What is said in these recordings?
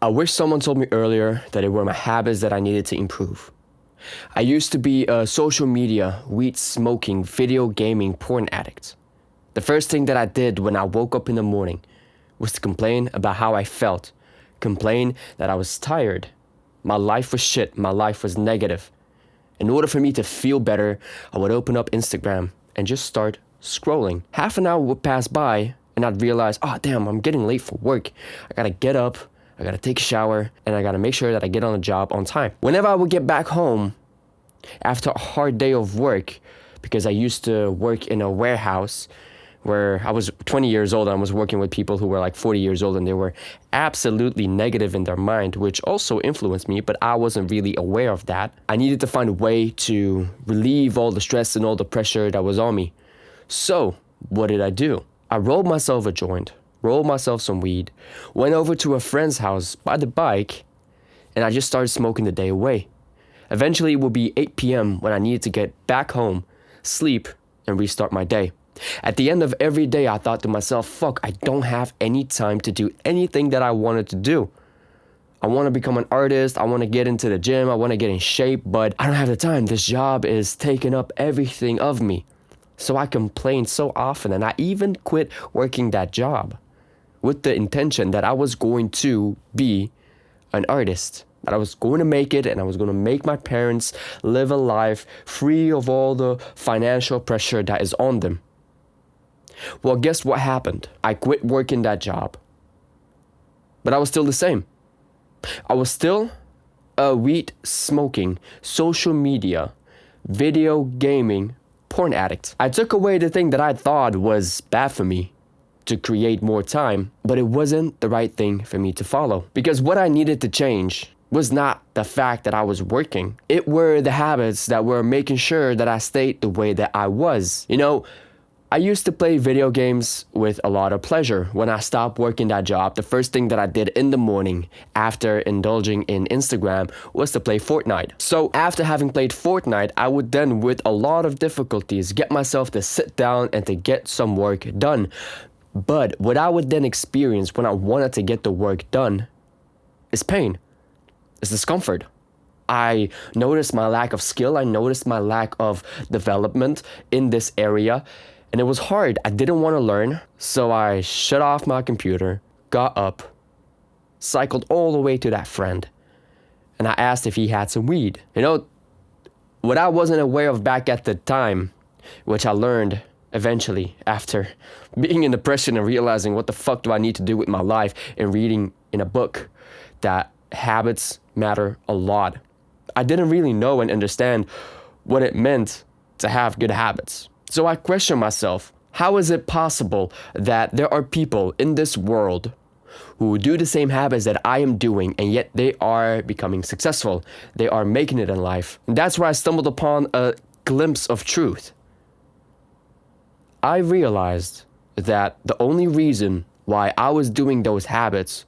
I wish someone told me earlier that it were my habits that I needed to improve. I used to be a social media, weed smoking, video gaming, porn addict. The first thing that I did when I woke up in the morning was to complain about how I felt, complain that I was tired. My life was shit, my life was negative. In order for me to feel better, I would open up Instagram and just start scrolling. Half an hour would pass by and I'd realize, oh damn, I'm getting late for work. I gotta get up, I gotta take a shower, and I gotta make sure that I get on the job on time. Whenever I would get back home after a hard day of work, because I used to work in a warehouse where I was 20 years old and I was working with people who were like 40 years old and they were absolutely negative in their mind, which also influenced me, but I wasn't really aware of that. I needed to find a way to relieve all the stress and all the pressure that was on me. So, what did I do? I rolled myself a joint, rolled myself some weed, went over to a friend's house by the bike, and I just started smoking the day away. Eventually, it would be 8 p.m. when I needed to get back home, sleep, and restart my day. At the end of every day, I thought to myself, fuck, I don't have any time to do anything that I wanted to do. I want to become an artist, I want to get into the gym, I want to get in shape, but I don't have the time. This job is taking up everything of me. So I complained so often, and I even quit working that job with the intention that I was going to be an artist, that I was going to make it, and I was going to make my parents live a life free of all the financial pressure that is on them. Well, guess what happened? I quit working that job. But I was still the same. I was still a weed smoking, social media, video gaming, porn addict. I took away the thing that I thought was bad for me to create more time, but it wasn't the right thing for me to follow. Because what I needed to change was not the fact that I was working. It were the habits that were making sure that I stayed the way that I was. You know, I used to play video games with a lot of pleasure. When I stopped working that job, the first thing that I did in the morning after indulging in Instagram was to play Fortnite. So after having played Fortnite, I would then, with a lot of difficulties, get myself to sit down and to get some work done. But what I would then experience when I wanted to get the work done is pain, is discomfort. I noticed my lack of skill, I noticed my lack of development in this area. And it was hard. I didn't want to learn, so I shut off my computer, got up, cycled all the way to that friend, and I asked if he had some weed. You know, what I wasn't aware of back at the time, which I learned eventually after being in depression and realizing what the fuck do I need to do with my life, and reading in a book that habits matter a lot. I didn't really know and understand what it meant to have good habits. So I question myself, how is it possible that there are people in this world who do the same habits that I am doing, and yet they are becoming successful, they are making it in life? And that's where I stumbled upon a glimpse of truth. I realized that the only reason why I was doing those habits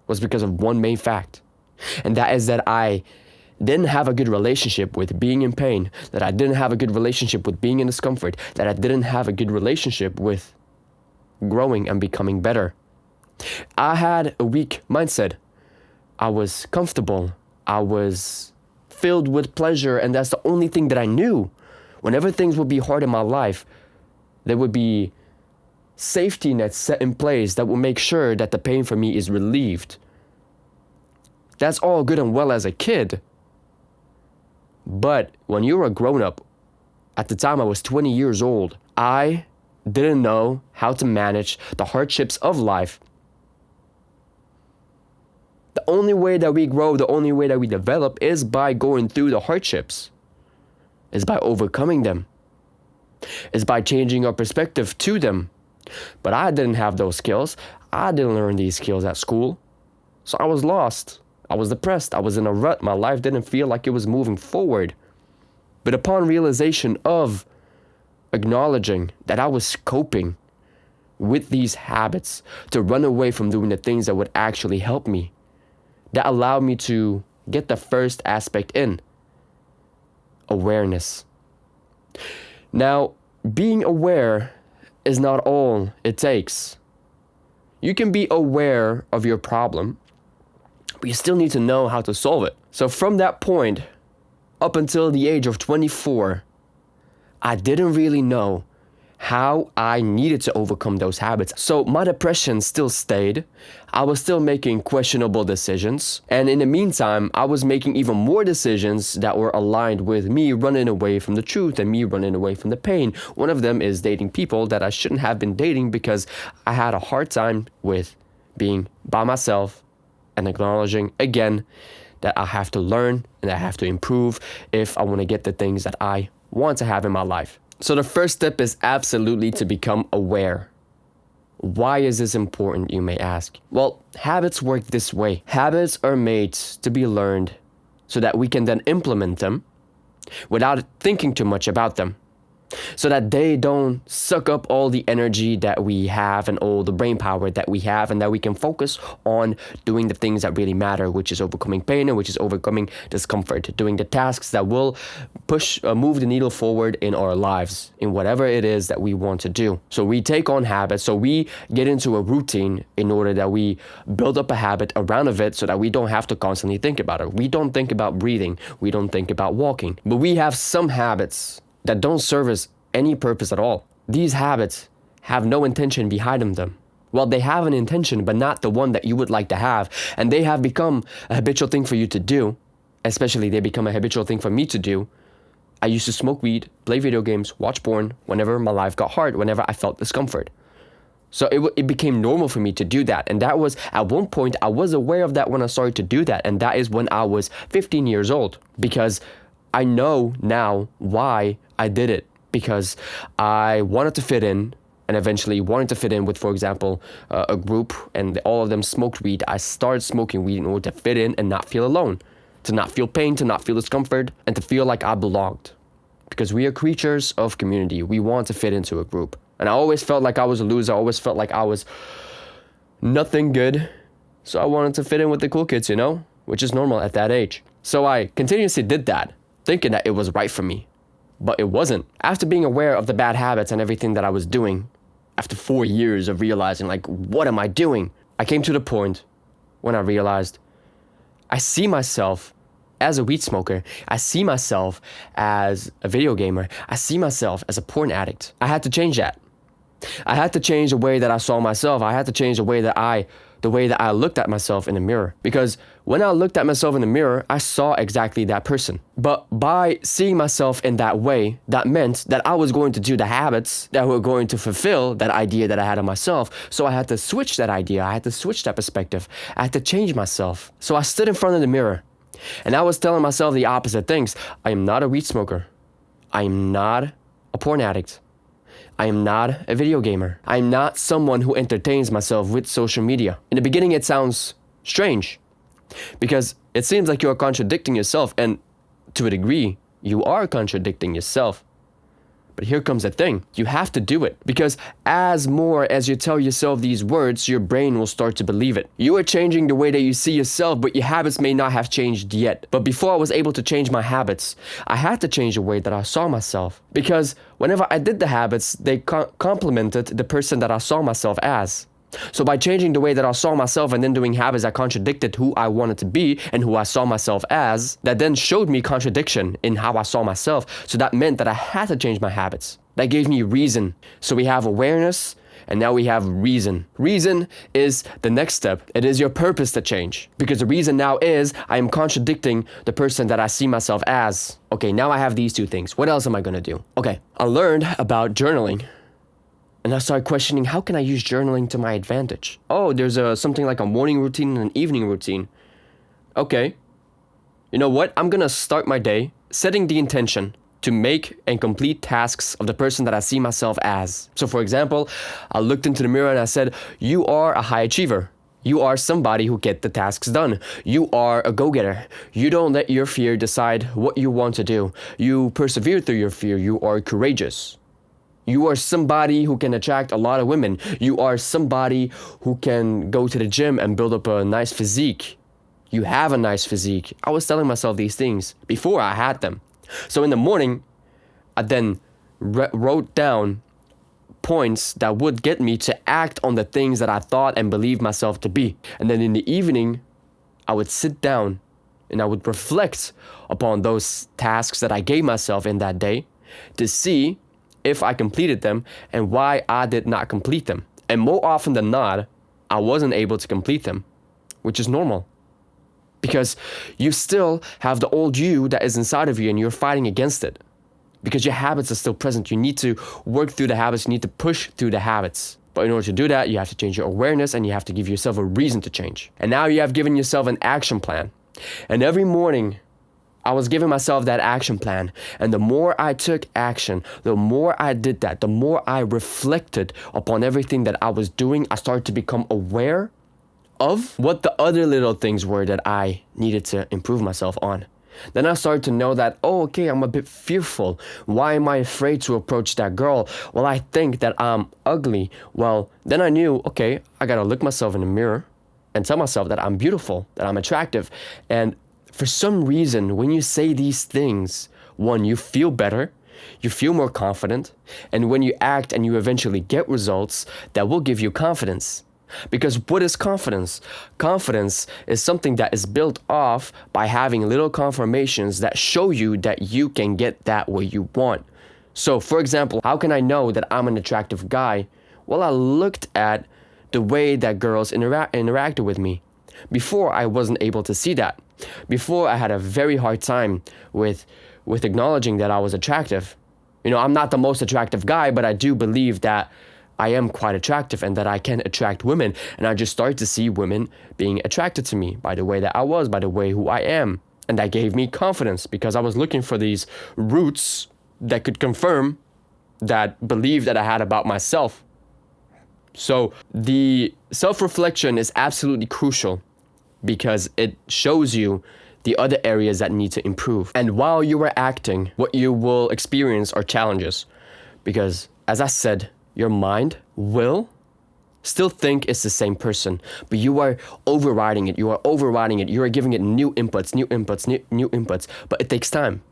was because of one main fact, and that is that I didn't have a good relationship with being in pain, that I didn't have a good relationship with being in discomfort, that I didn't have a good relationship with growing and becoming better. I had a weak mindset. I was comfortable. I was filled with pleasure, and that's the only thing that I knew. Whenever things would be hard in my life, there would be safety nets set in place that will make sure that the pain for me is relieved. That's all good and well as a kid. But when you're a grown-up, at the time I was 20 years old, I didn't know how to manage the hardships of life. The only way that we grow, the only way that we develop is by going through the hardships, is by overcoming them, is by changing our perspective to them. But I didn't have those skills. I didn't learn these skills at school. So I was lost. I was depressed. I was in a rut. My life didn't feel like it was moving forward. But upon realization of acknowledging that I was coping with these habits to run away from doing the things that would actually help me, that allowed me to get the first aspect in: awareness. Now, being aware is not all it takes. You can be aware of your problem, but you still need to know how to solve it. So from that point, up until the age of 24, I didn't really know how I needed to overcome those habits. So my depression still stayed. I was still making questionable decisions. And in the meantime, I was making even more decisions that were aligned with me running away from the truth and me running away from the pain. One of them is dating people that I shouldn't have been dating because I had a hard time with being by myself and acknowledging again that I have to learn and I have to improve if I want to get the things that I want to have in my life. So the first step is absolutely to become aware. Why is this important, you may ask? Well, habits work this way. Habits are made to be learned so that we can then implement them without thinking too much about them, so that they don't suck up all the energy that we have and all the brain power that we have, and that we can focus on doing the things that really matter, which is overcoming pain and which is overcoming discomfort, doing the tasks that will move the needle forward in our lives, in whatever it is that we want to do. So we take on habits, so we get into a routine in order that we build up a habit around of it so that we don't have to constantly think about it. We don't think about breathing, we don't think about walking, but we have some habits that don't serve us any purpose at all. These habits have no intention behind them. Well, they have an intention, but not the one that you would like to have. And they have become a habitual thing for you to do. Especially they become a habitual thing for me to do. I used to smoke weed, play video games, watch porn whenever my life got hard, whenever I felt discomfort. So it became normal for me to do that. And that was, at one point, I was aware of that when I started to do that. And that is when I was 15 years old. Because I know now why I did it, because I wanted to fit in and eventually wanted to fit in with, for example, a group, and all of them smoked weed. I started smoking weed in order to fit in and not feel alone, to not feel pain, to not feel discomfort, and to feel like I belonged. Because we are creatures of community. We want to fit into a group. And I always felt like I was a loser. I always felt like I was nothing good. So I wanted to fit in with the cool kids, which is normal at that age. So I continuously did that, thinking that it was right for me, but it wasn't. After being aware of the bad habits and everything that I was doing, after 4 years of realizing, what am I doing? I came to the point when I realized I see myself as a weed smoker. I see myself as a video gamer. I see myself as a porn addict. I had to change that. I had to change the way that I saw myself. I had to change the way that I looked at myself in the mirror. Because when I looked at myself in the mirror, I saw exactly that person. But by seeing myself in that way, that meant that I was going to do the habits that were going to fulfill that idea that I had of myself. So I had to switch that idea. I had to switch that perspective. I had to change myself. So I stood in front of the mirror and I was telling myself the opposite things. I am not a weed smoker. I am not a porn addict. I am not a video gamer. I am not someone who entertains myself with social media. In the beginning, it sounds strange because it seems like you're contradicting yourself, and to a degree, you are contradicting yourself. But here comes the thing. You have to do it, because as more as you tell yourself these words, your brain will start to believe it. You are changing the way that you see yourself, but your habits may not have changed yet. But before I was able to change my habits, I had to change the way that I saw myself. Because whenever I did the habits, they complemented the person that I saw myself as. So by changing the way that I saw myself and then doing habits that contradicted who I wanted to be and who I saw myself as, that then showed me contradiction in how I saw myself. So that meant that I had to change my habits. That gave me reason. So we have awareness and now we have reason. Reason is the next step. It is your purpose to change. Because the reason now is I am contradicting the person that I see myself as. Okay, now I have these two things. What else am I going to do? Okay, I learned about journaling. And I started questioning, how can I use journaling to my advantage? Oh, there's something like a morning routine and an evening routine. Okay. You know what? I'm going to start my day setting the intention to make and complete tasks of the person that I see myself as. So for example, I looked into the mirror and I said, you are a high achiever. You are somebody who gets the tasks done. You are a go-getter. You don't let your fear decide what you want to do. You persevere through your fear. You are courageous. You are somebody who can attract a lot of women. You are somebody who can go to the gym and build up a nice physique. You have a nice physique. I was telling myself these things before I had them. So in the morning, I then wrote down points that would get me to act on the things that I thought and believed myself to be. And then in the evening, I would sit down and I would reflect upon those tasks that I gave myself in that day to see if I completed them and why I did not complete them. And more often than not, I wasn't able to complete them, which is normal. Because you still have the old you that is inside of you and you're fighting against it. Because your habits are still present. You need to work through the habits. You need to push through the habits. But in order to do that, you have to change your awareness and you have to give yourself a reason to change. And now you have given yourself an action plan. And every morning, I was giving myself that action plan. And the more I took action, the more I did that, the more I reflected upon everything that I was doing, I started to become aware of what the other little things were that I needed to improve myself on. Then I started to know that, oh, okay, I'm a bit fearful. Why am I afraid to approach that girl? Well, I think that I'm ugly. Well, then I knew, okay, I gotta look myself in the mirror and tell myself that I'm beautiful, that I'm attractive. And for some reason, when you say these things, one, you feel better, you feel more confident, and when you act and you eventually get results, that will give you confidence. Because what is confidence? Confidence is something that is built off by having little confirmations that show you that you can get that what you want. So, for example, how can I know that I'm an attractive guy? Well, I looked at the way that girls interacted with me. Before, I wasn't able to see that. Before, I had a very hard time with acknowledging that I was attractive. You know, I'm not the most attractive guy, but I do believe that I am quite attractive and that I can attract women. And I just started to see women being attracted to me by the way that I was, by the way who I am. And that gave me confidence because I was looking for these roots that could confirm that belief that I had about myself. So the self-reflection is absolutely crucial because it shows you the other areas that need to improve. And while you are acting, what you will experience are challenges. Because as I said, your mind will still think it's the same person, but you are overriding it. You are giving it new inputs, but it takes time.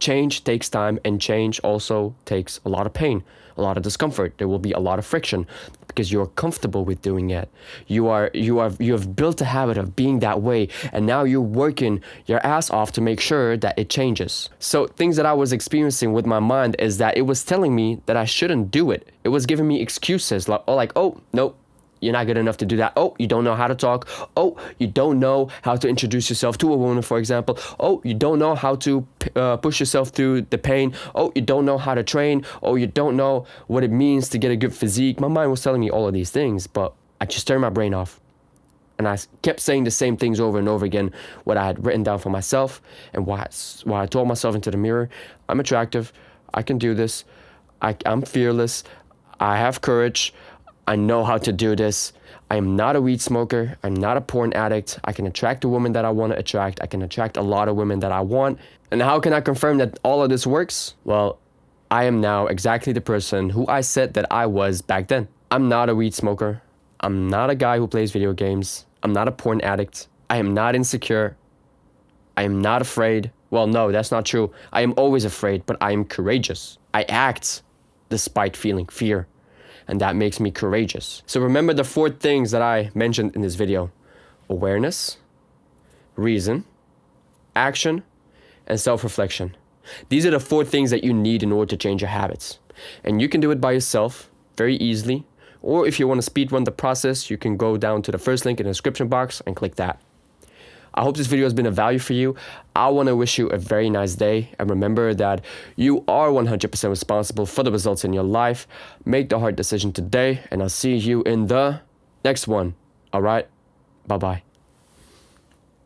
Change takes time, and change also takes a lot of pain, a lot of discomfort. There will be a lot of friction because you're comfortable with doing it. You have built a habit of being that way, and now you're working your ass off to make sure that it changes. So things that I was experiencing with my mind is that it was telling me that I shouldn't do it. It was giving me excuses like, oh, no, you're not good enough to do that. Oh, you don't know how to talk. Oh, you don't know how to introduce yourself to a woman, for example. Oh, you don't know how to push yourself through the pain. Oh, you don't know how to train. Oh, you don't know what it means to get a good physique. My mind was telling me all of these things, but I just turned my brain off. And I kept saying the same things over and over again, what I had written down for myself and what I told myself into the mirror. I'm attractive. I can do this. I'm fearless. I have courage. I know how to do this. I am not a weed smoker. I'm not a porn addict. I can attract the woman that I want to attract. I can attract a lot of women that I want. And how can I confirm that all of this works? Well, I am now exactly the person who I said that I was back then. I'm not a weed smoker. I'm not a guy who plays video games. I'm not a porn addict. I am not insecure. I am not afraid. Well, no, that's not true. I am always afraid, but I am courageous. I act despite feeling fear. And that makes me courageous. So remember the 4 things that I mentioned in this video: awareness, reason, action, and self-reflection. These are the 4 things that you need in order to change your habits. And you can do it by yourself very easily. Or if you want to speedrun the process, you can go down to the first link in the description box and click that. I hope this video has been of value for you. I want to wish you a very nice day. And remember that you are 100% responsible for the results in your life. Make the hard decision today, and I'll see you in the next one. All right? Bye-bye.